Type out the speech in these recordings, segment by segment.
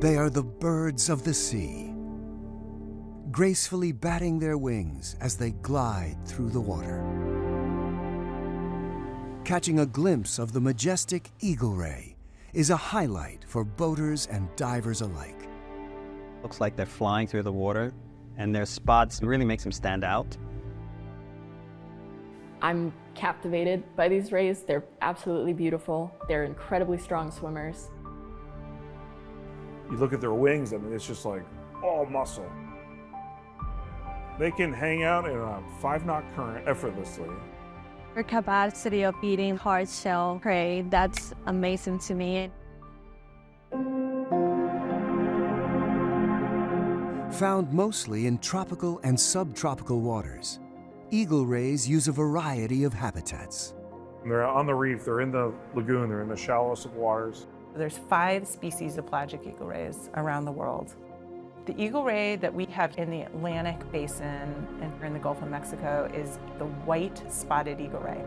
They are the birds of the sea, gracefully batting their wings as they glide through the water. Catching a glimpse of the majestic eagle ray is a highlight for boaters and divers alike. Looks like they're flying through the water, and their spots really makes them stand out. I'm captivated by these rays. They're absolutely beautiful. They're incredibly strong swimmers. You look at their wings, I mean, it's just like all muscle. They can hang out in a 5-knot current effortlessly. Their capacity of eating hard shell prey, that's amazing to me. Found mostly in tropical and subtropical waters, eagle rays use a variety of habitats. They're on the reef, they're in the lagoon, they're in the shallowest of waters. There's 5 species of pelagic eagle rays around the world. The eagle ray that we have in the Atlantic Basin and in the Gulf of Mexico is the white spotted eagle ray.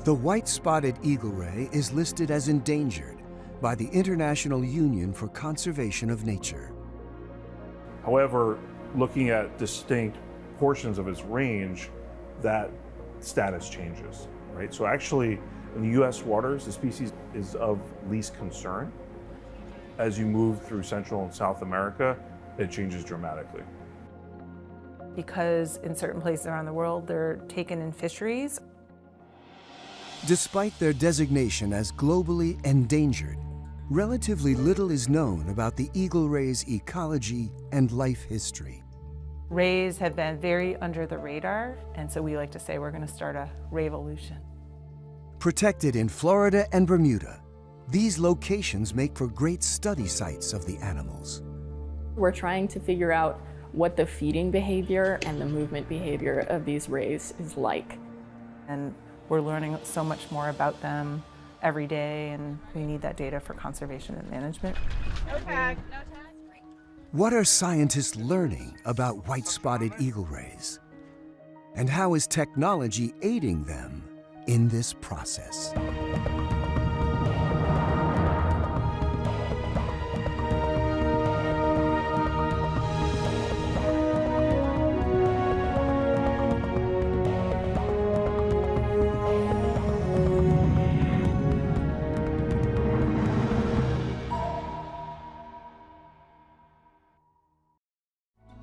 The white-spotted eagle ray is listed as endangered by the International Union for Conservation of Nature. However, looking at distinct portions of its range, that status changes, right? So actually, in the US waters, the species is of least concern. As you move through Central and South America, it changes dramatically. Because in certain places around the world, they're taken in fisheries. Despite their designation as globally endangered, relatively little is known about the eagle ray's ecology and life history. Rays have been very under the radar, and so we like to say we're going to start a rayvolution. Protected in Florida and Bermuda, these locations make for great study sites of the animals. We're trying to figure out what the feeding behavior and the movement behavior of these rays is like. And we're learning so much more about them every day, and we need that data for conservation and management. No tag, no tag. What are scientists learning about white-spotted eagle rays? And how is technology aiding them in this process?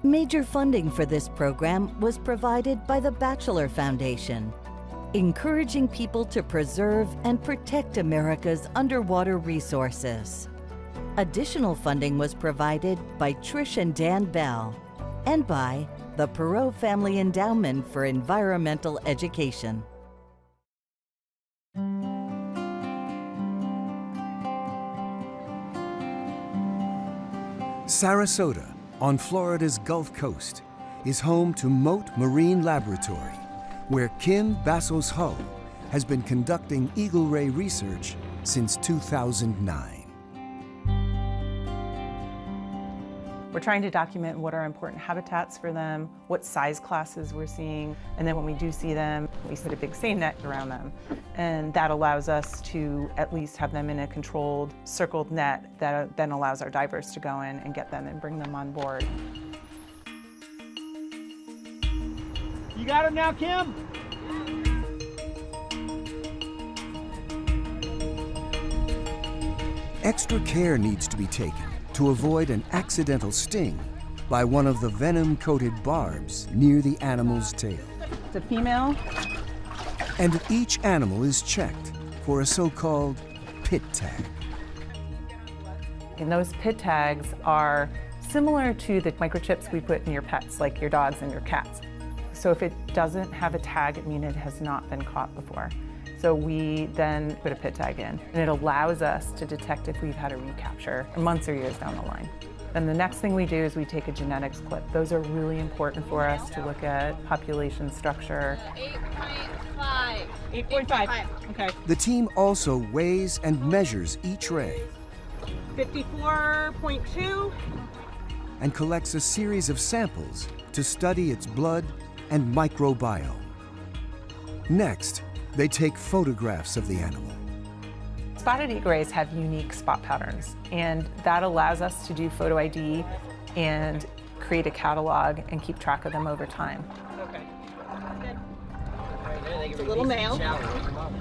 Major funding for this program was provided by the Batchelor Foundation, encouraging people to preserve and protect America's underwater resources. Additional funding was provided by Trish and Dan Bell and by the Perot Family Endowment for Environmental Education. Sarasota, on Florida's Gulf Coast, is home to Mote Marine Laboratory, where Kim Bassos-Ho has been conducting eagle ray research since 2009. We're trying to document what are important habitats for them, what size classes we're seeing, and then when we do see them, we set a big seine net around them. And that allows us to at least have them in a controlled, circled net that then allows our divers to go in and get them and bring them on board. You got him now, Kim? Extra care needs to be taken to avoid an accidental sting by one of the venom-coated barbs near the animal's tail. It's a female. And each animal is checked for a so-called pit tag. And those pit tags are similar to the microchips we put in your pets, like your dogs and your cats. So if it doesn't have a tag, it means it has not been caught before. So we then put a pit tag in, and it allows us to detect if we've had a recapture months or years down the line. Then the next thing we do is we take a genetics clip. Those are really important for us to look at population structure. 8.5. 8.5. Okay. The team also weighs and measures each ray 54.2. and collects a series of samples to study its blood and microbiome. Next, they take photographs of the animal. Spotted eagle rays have unique spot patterns, and that allows us to do photo ID and create a catalog and keep track of them over time. It's a little male.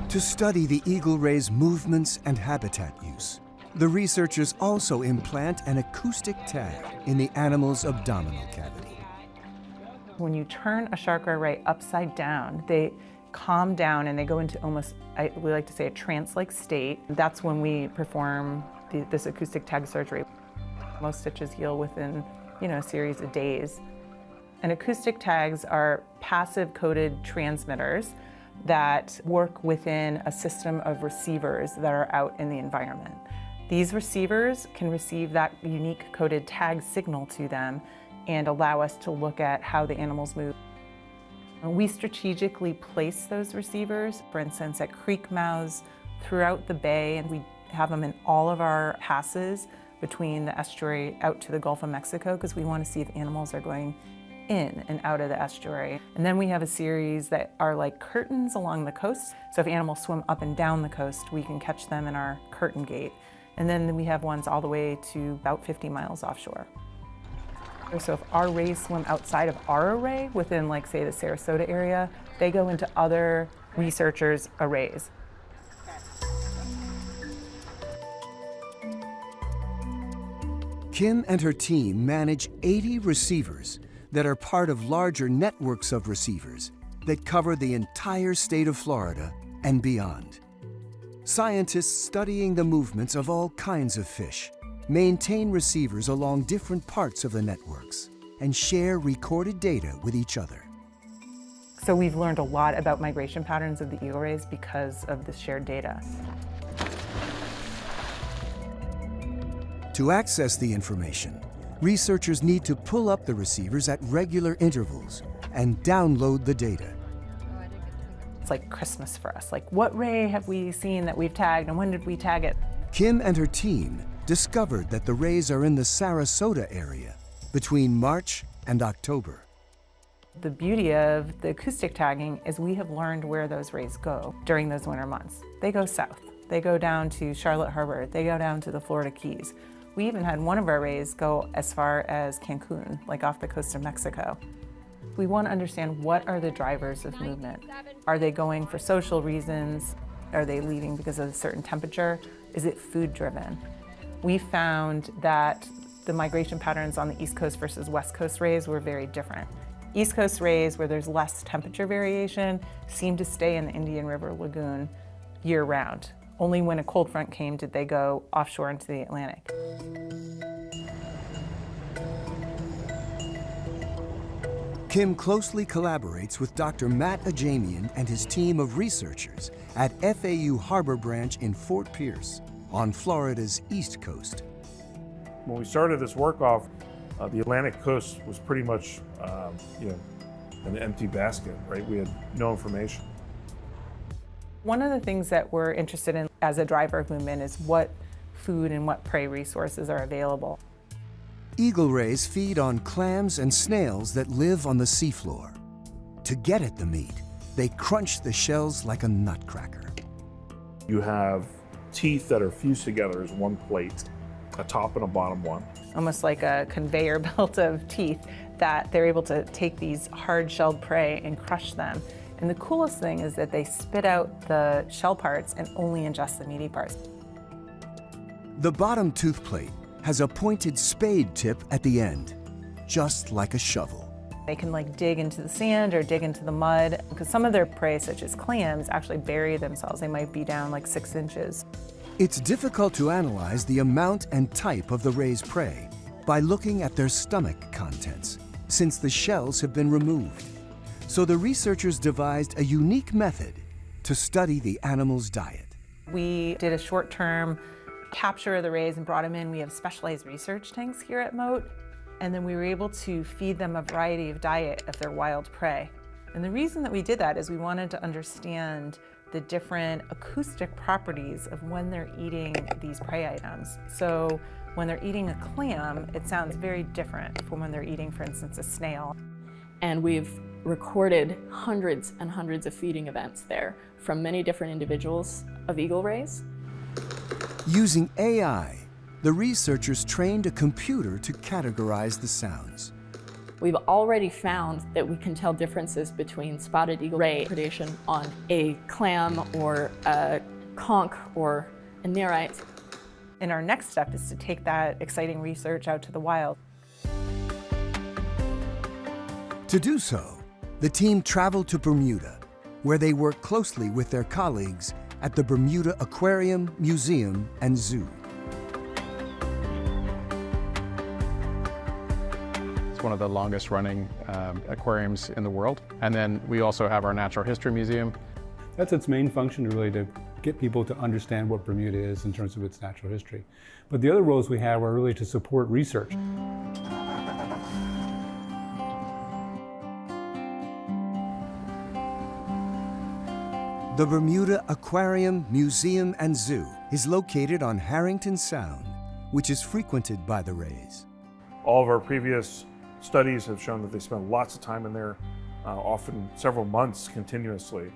To study the eagle ray's movements and habitat use, the researchers also implant an acoustic tag in the animal's abdominal cavity. When you turn a shark ray ray upside down, they calm down and they go into almost, we like to say, a trance-like state. That's when we perform this acoustic tag surgery. Most stitches heal within, a series of days. And acoustic tags are passive coded transmitters that work within a system of receivers that are out in the environment. These receivers can receive that unique coded tag signal to them and allow us to look at how the animals move. We strategically place those receivers, for instance, at creek mouths throughout the bay, and we have them in all of our passes between the estuary out to the Gulf of Mexico, because we want to see if animals are going in and out of the estuary. And then we have a series that are like curtains along the coast. So if animals swim up and down the coast, we can catch them in our curtain gate. And then we have ones all the way to about 50 miles offshore. So if our rays swim outside of our array, within, like, say, the Sarasota area, they go into other researchers' arrays. Kim and her team manage 80 receivers that are part of larger networks of receivers that cover the entire state of Florida and beyond. Scientists studying the movements of all kinds of fish maintain receivers along different parts of the networks and share recorded data with each other. So we've learned a lot about migration patterns of the eagle rays because of the shared data. To access the information, researchers need to pull up the receivers at regular intervals and download the data. It's like Christmas for us. Like, what ray have we seen that we've tagged, and when did we tag it? Kim and her team discovered that the rays are in the Sarasota area between March and October. The beauty of the acoustic tagging is we have learned where those rays go during those winter months. They go south. They go down to Charlotte Harbor. They go down to the Florida Keys. We even had one of our rays go as far as Cancun, like off the coast of Mexico. We want to understand, what are the drivers of movement? Are they going for social reasons? Are they leaving because of a certain temperature? Is it food driven? We found that the migration patterns on the East Coast versus West Coast rays were very different. East Coast rays, where there's less temperature variation, seem to stay in the Indian River Lagoon year round. Only when a cold front came did they go offshore into the Atlantic. Kim closely collaborates with Dr. Matt Ajamian and his team of researchers at FAU Harbor Branch in Fort Pierce on Florida's East Coast. When we started this work off, the Atlantic coast was pretty much, an empty basket, right? We had no information. One of the things that we're interested in as a driver of movement is what food and what prey resources are available. Eagle rays feed on clams and snails that live on the seafloor. To get at the meat, they crunch the shells like a nutcracker. You have teeth that are fused together as one plate, a top and a bottom one. Almost like a conveyor belt of teeth that they're able to take these hard-shelled prey and crush them. And the coolest thing is that they spit out the shell parts and only ingest the meaty parts. The bottom tooth plate has a pointed spade tip at the end, just like a shovel. They can dig into the sand or dig into the mud, because some of their prey, such as clams, actually bury themselves. They might be down 6 inches. It's difficult to analyze the amount and type of the ray's prey by looking at their stomach contents, since the shells have been removed. So the researchers devised a unique method to study the animal's diet. We did a short-term capture of the rays and brought them in. We have specialized research tanks here at Mote, and then we were able to feed them a variety of diet of their wild prey. And the reason that we did that is we wanted to understand the different acoustic properties of when they're eating these prey items. So when they're eating a clam, it sounds very different from when they're eating, for instance, a snail. And we've recorded hundreds and hundreds of feeding events there from many different individuals of eagle rays. Using AI, the researchers trained a computer to categorize the sounds. We've already found that we can tell differences between spotted eagle ray predation on a clam or a conch or a nerite. And our next step is to take that exciting research out to the wild. To do so, the team traveled to Bermuda, where they worked closely with their colleagues at the Bermuda Aquarium, Museum, and Zoo. It's one of the longest running aquariums in the world. And then we also have our Natural History Museum. That's its main function, really, to get people to understand what Bermuda is in terms of its natural history. But the other roles we have are really to support research. The Bermuda Aquarium, Museum, and Zoo is located on Harrington Sound, which is frequented by the rays. All of our previous studies have shown that they spend lots of time in there, often several months continuously.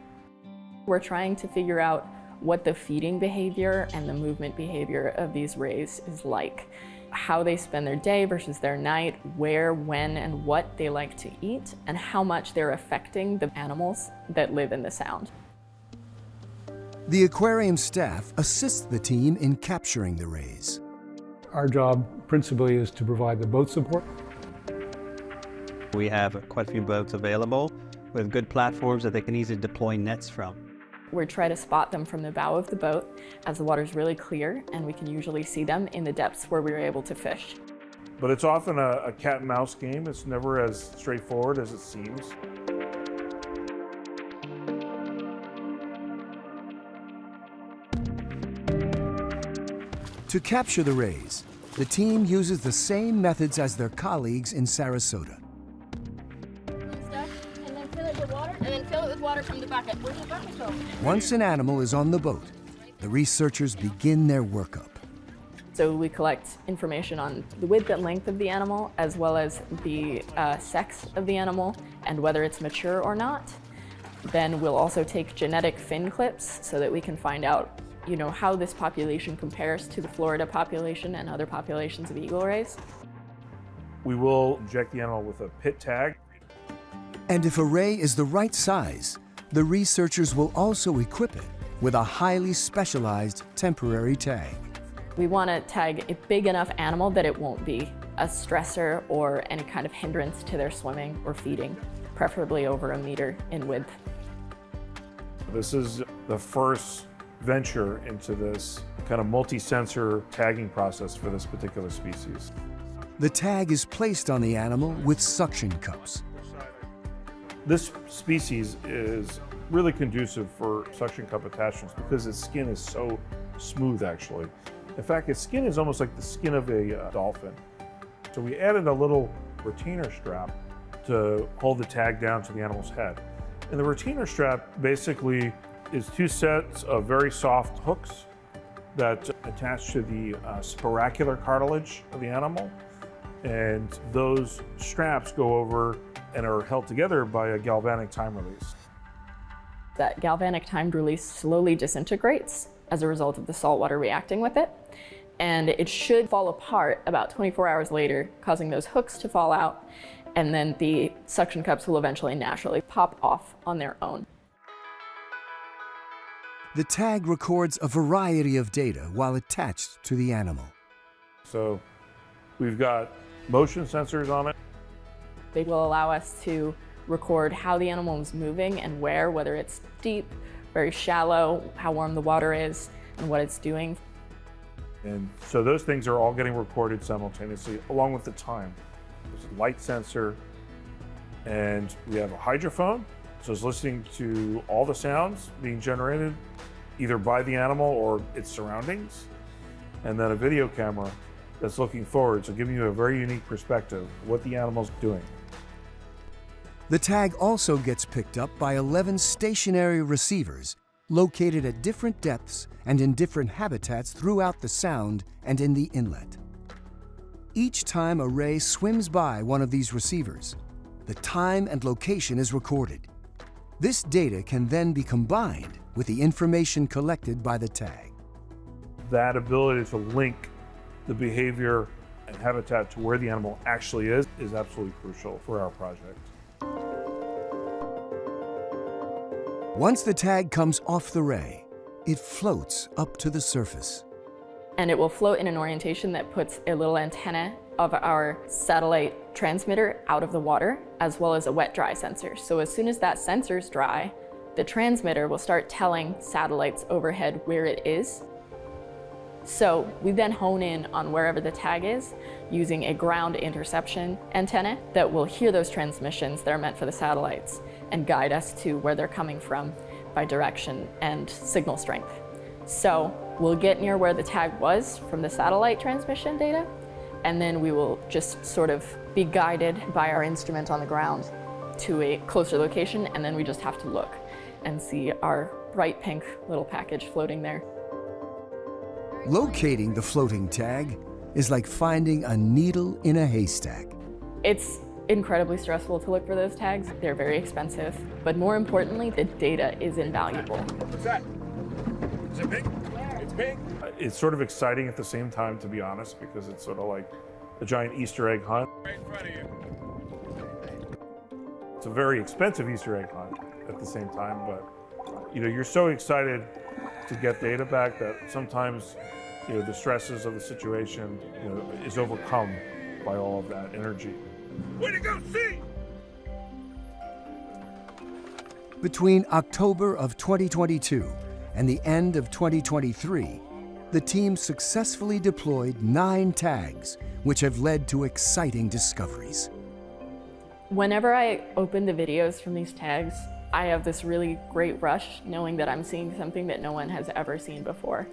We're trying to figure out what the feeding behavior and the movement behavior of these rays is like, how they spend their day versus their night, where, when, and what they like to eat, and how much they're affecting the animals that live in the sound. The aquarium staff assists the team in capturing the rays. Our job principally is to provide the boat support. We have quite a few boats available with good platforms that they can easily deploy nets from. We try to spot them from the bow of the boat as the water's really clear, and we can usually see them in the depths where we were able to fish. But it's often a cat and mouse game. It's never as straightforward as it seems. To capture the rays, the team uses the same methods as their colleagues in Sarasota. And then fill it with water, and then fill it with water from the bucket. Where's the bucket go? Once an animal is on the boat, the researchers begin their workup. So we collect information on the width and length of the animal, as well as the sex of the animal and whether it's mature or not. Then we'll also take genetic fin clips so that we can find out how this population compares to the Florida population and other populations of eagle rays. We will inject the animal with a pit tag. And if a ray is the right size, the researchers will also equip it with a highly specialized temporary tag. We want to tag a big enough animal that it won't be a stressor or any kind of hindrance to their swimming or feeding, preferably over 1 meter in width. This is the first venture into this kind of multi-sensor tagging process for this particular species. The tag is placed on the animal with suction cups. This species is really conducive for suction cup attachments because its skin is so smooth, actually. In fact, its skin is almost like the skin of a dolphin. So we added a little retainer strap to hold the tag down to the animal's head. And the retainer strap basically is 2 sets of very soft hooks that attach to the spiracular cartilage of the animal. And those straps go over and are held together by a galvanic time release. That galvanic timed release slowly disintegrates as a result of the salt water reacting with it. And it should fall apart about 24 hours later, causing those hooks to fall out. And then the suction cups will eventually naturally pop off on their own. The tag records a variety of data while attached to the animal. So we've got motion sensors on it. They will allow us to record how the animal is moving and where, whether it's deep, very shallow, how warm the water is, and what it's doing. And so those things are all getting recorded simultaneously, along with the time. There's a light sensor, and we have a hydrophone, so it's listening to all the sounds being generated either by the animal or its surroundings, and then a video camera that's looking forward, so giving you a very unique perspective of what the animal's doing. The tag also gets picked up by 11 stationary receivers located at different depths and in different habitats throughout the sound and in the inlet. Each time a ray swims by one of these receivers, the time and location is recorded. This data can then be combined with the information collected by the tag. that ability to link the behavior and habitat to where the animal actually is absolutely crucial for our project. Once the tag comes off the ray, it floats up to the surface. And it will float in an orientation that puts a little antenna of our satellite transmitter out of the water, as well as a wet-dry sensor. So as soon as that sensor's dry, the transmitter will start telling satellites overhead where it is. So we then hone in on wherever the tag is using a ground interception antenna that will hear those transmissions that are meant for the satellites and guide us to where they're coming from by direction and signal strength. So we'll get near where the tag was from the satellite transmission data, and then we will just sort of be guided by our instrument on the ground to a closer location, and then we just have to look and see our bright pink little package floating there. Locating the floating tag is like finding a needle in a haystack. It's incredibly stressful to look for those tags. They're very expensive, but more importantly, the data is invaluable. What's that? Is it pink? It's pink. It's sort of exciting at the same time, to be honest, because it's sort of like a giant Easter egg hunt. Right in front of you. It's a very expensive Easter egg hunt at the same time, but you're so excited to get data back that sometimes the stresses of the situation is overcome by all of that energy. Way to go, see! Between October of 2022 and the end of 2023, the team successfully deployed 9 tags, which have led to exciting discoveries. Whenever I open the videos from these tags, I have this really great rush knowing that I'm seeing something that no one has ever seen before.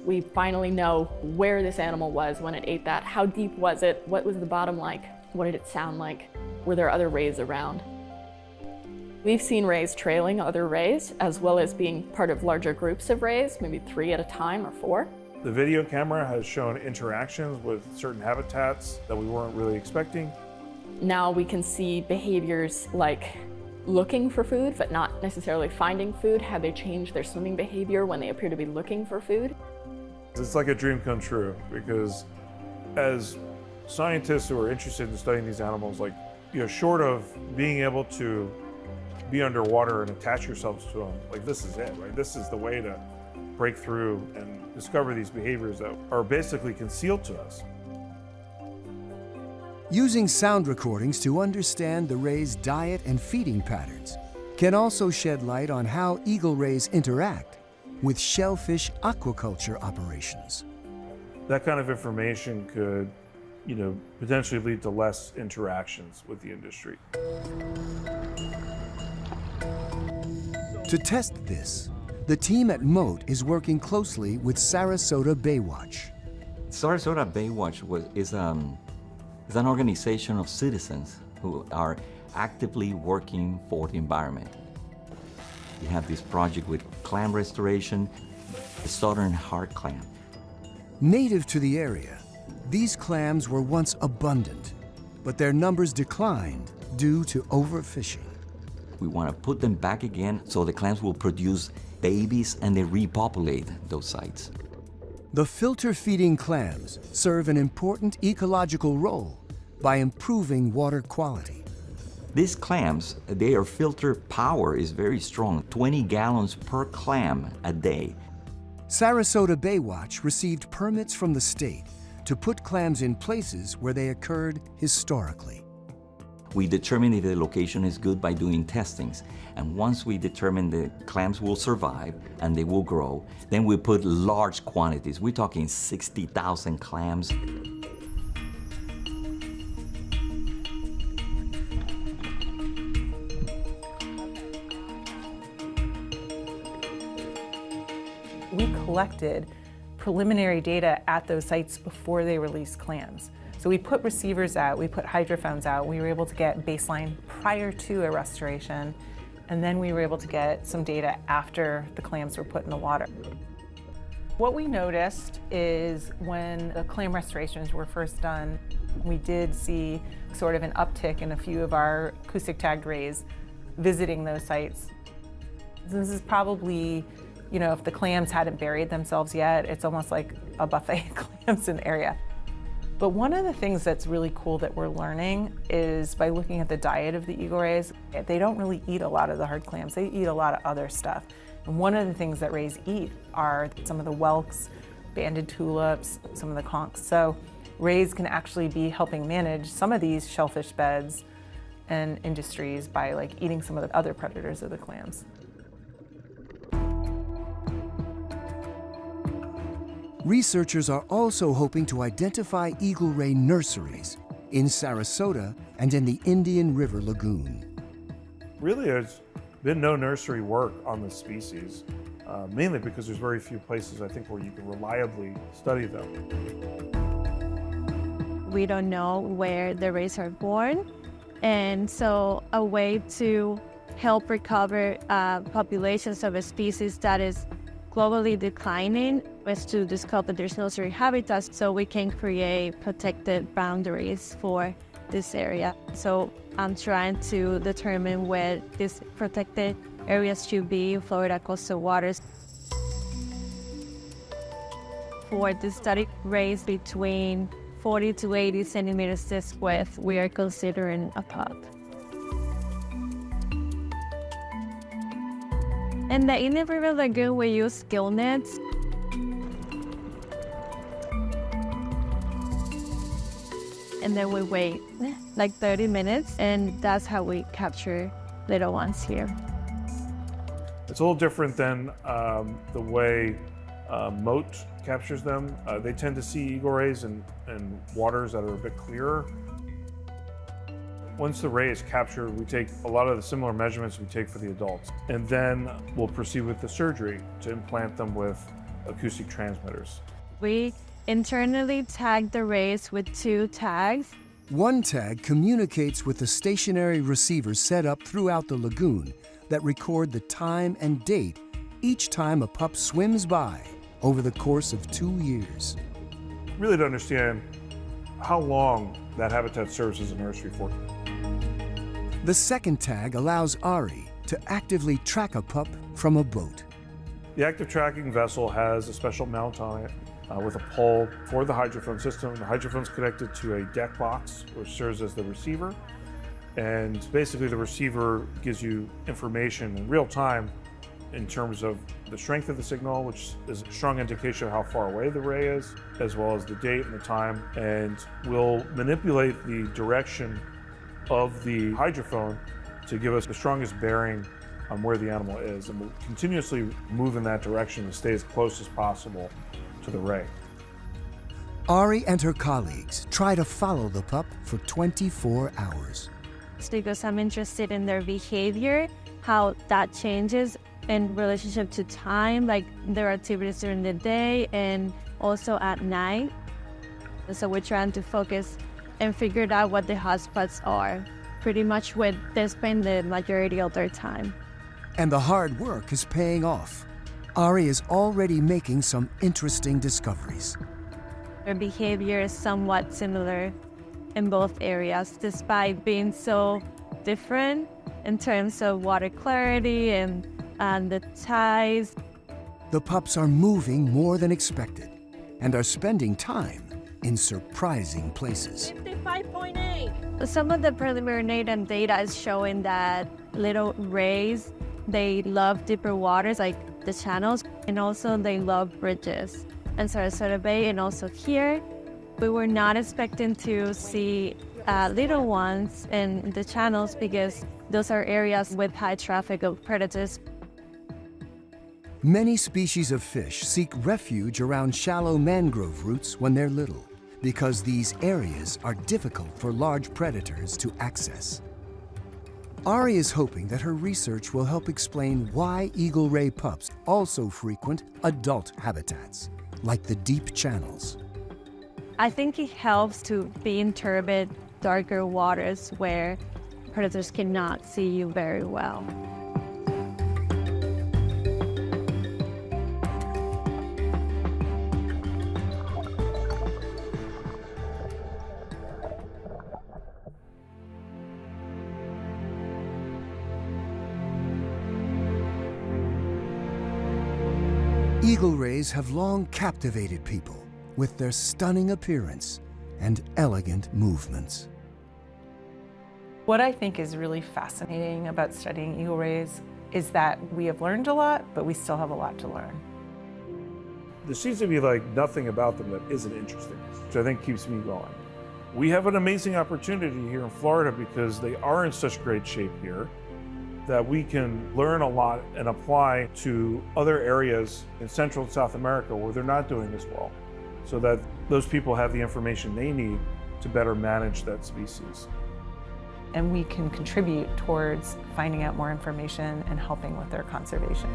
We finally know where this animal was when it ate that. How deep was it? What was the bottom like? What did it sound like? Were there other rays around? We've seen rays trailing other rays, as well as being part of larger groups of rays, maybe 3 at a time or 4. The video camera has shown interactions with certain habitats that we weren't really expecting. Now we can see behaviors like looking for food, but not necessarily finding food. Have they changed their swimming behavior when they appear to be looking for food? It's like a dream come true, because as scientists who are interested in studying these animals, short of being able to be underwater and attach yourselves to them, this is it, right? This is the way to break through and discover these behaviors that are basically concealed to us. Using sound recordings to understand the rays' diet and feeding patterns can also shed light on how eagle rays interact with shellfish aquaculture operations. That kind of information could, potentially lead to less interactions with the industry. To test this, the team at Mote is working closely with Sarasota Baywatch. Sarasota Baywatch is an organization of citizens who are actively working for the environment. We have this project with clam restoration, the southern hard clam. Native to the area, these clams were once abundant, but their numbers declined due to overfishing. We want to put them back again so the clams will produce babies and they repopulate those sites. The filter-feeding clams serve an important ecological role by improving water quality. These clams, their filter power is very strong, 20 gallons per clam a day. Sarasota Baywatch received permits from the state to put clams in places where they occurred historically. We determine if the location is good by doing testings. And once we determine the clams will survive and they will grow, then we put large quantities. We're talking 60,000 clams. We collected preliminary data at those sites before they released clams. So we put receivers out, we put hydrophones out, we were able to get baseline prior to a restoration, and then we were able to get some data after the clams were put in the water. What we noticed is when the clam restorations were first done, we did see sort of an uptick in a few of our acoustic tagged rays visiting those sites. This is probably You know, if the clams hadn't buried themselves yet, it's almost like a buffet of clams in the area. But one of the things that's really cool that we're learning is by looking at the diet of the eagle rays, they don't really eat a lot of the hard clams. They eat a lot of other stuff. And one of the things that rays eat are some of the whelks, banded tulips, some of the conchs. So rays can actually be helping manage some of these shellfish beds and industries by like eating some of the other predators of the clams. Researchers are also hoping to identify eagle ray nurseries in Sarasota and in the Indian River Lagoon. Really, there's been no nursery work on this species, mainly because there's very few places, I think, where you can reliably study them. We don't know where the rays are born, and so a way to help recover populations of a species that is globally declining is to discover there's nursery habitats so we can create protected boundaries for this area. So I'm trying to determine where these protected areas should be in Florida coastal waters. For the study rays between 40 to 80 centimeters this width, we are considering a pup. In the Indian River Lagoon, we use gill nets. And then we wait like 30 minutes, and that's how we capture little ones here. It's a little different than the way moat captures them. They tend to see eagle rays in waters that are a bit clearer. Once the ray is captured, we take a lot of the similar measurements we take for the adults, and then we'll proceed with the surgery to implant them with acoustic transmitters. We internally tag the rays with 2 tags. One tag communicates with the stationary receivers set up throughout the lagoon that record the time and date each time a pup swims by over the course of 2 years. Really to understand how long that habitat serves as a nursery for. The second tag allows Ari to actively track a pup from a boat. The active tracking vessel has a special mount on it with a pole for the hydrophone system. The hydrophone's connected to a deck box, which serves as the receiver. And basically the receiver gives you information in real time in terms of the strength of the signal, which is a strong indication of how far away the ray is, as well as the date and the time. And we'll manipulate the direction of the hydrophone to give us the strongest bearing on where the animal is. And we'll continuously move in that direction to stay as close as possible to the ray. Ari and her colleagues try to follow the pup for 24 hours. It's because I'm interested in their behavior, how that changes in relationship to time, like their activities during the day and also at night. So we're trying to focus and figure out what the hotspots are, pretty much where they spend the majority of their time. And the hard work is paying off. Ari is already making some interesting discoveries. Their behavior is somewhat similar in both areas, despite being so different in terms of water clarity and the tides. The pups are moving more than expected and are spending time in surprising places. 55.8. Some of the preliminary data is showing that little rays, they love deeper waters like the channels, and also they love bridges. And Sarasota Bay and also here, we were not expecting to see little ones in the channels because those are areas with high traffic of predators. Many species of fish seek refuge around shallow mangrove roots when they're little, because these areas are difficult for large predators to access. Ari is hoping that her research will help explain why eagle ray pups also frequent adult habitats, like the deep channels. I think it helps to be in turbid, darker waters where predators cannot see you very well. Eagle rays have long captivated people with their stunning appearance and elegant movements. What I think is really fascinating about studying eagle rays is that we have learned a lot, but we still have a lot to learn. There seems to be like nothing about them that isn't interesting, which I think keeps me going. We have an amazing opportunity here in Florida because they are in such great shape here that we can learn a lot and apply to other areas in Central and South America where they're not doing this well, so that those people have the information they need to better manage that species. And we can contribute towards finding out more information and helping with their conservation.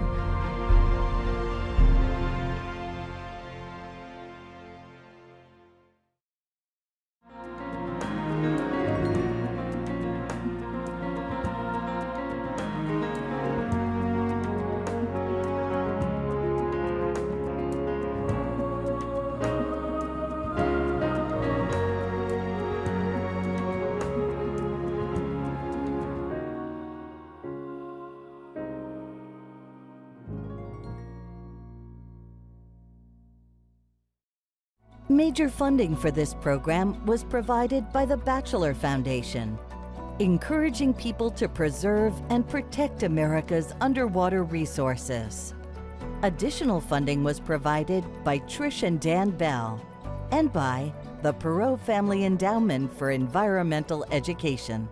Major funding for this program was provided by the Batchelor Foundation, encouraging people to preserve and protect America's underwater resources. Additional funding was provided by Trish and Dan Bell and by the Perot Family Endowment for Environmental Education.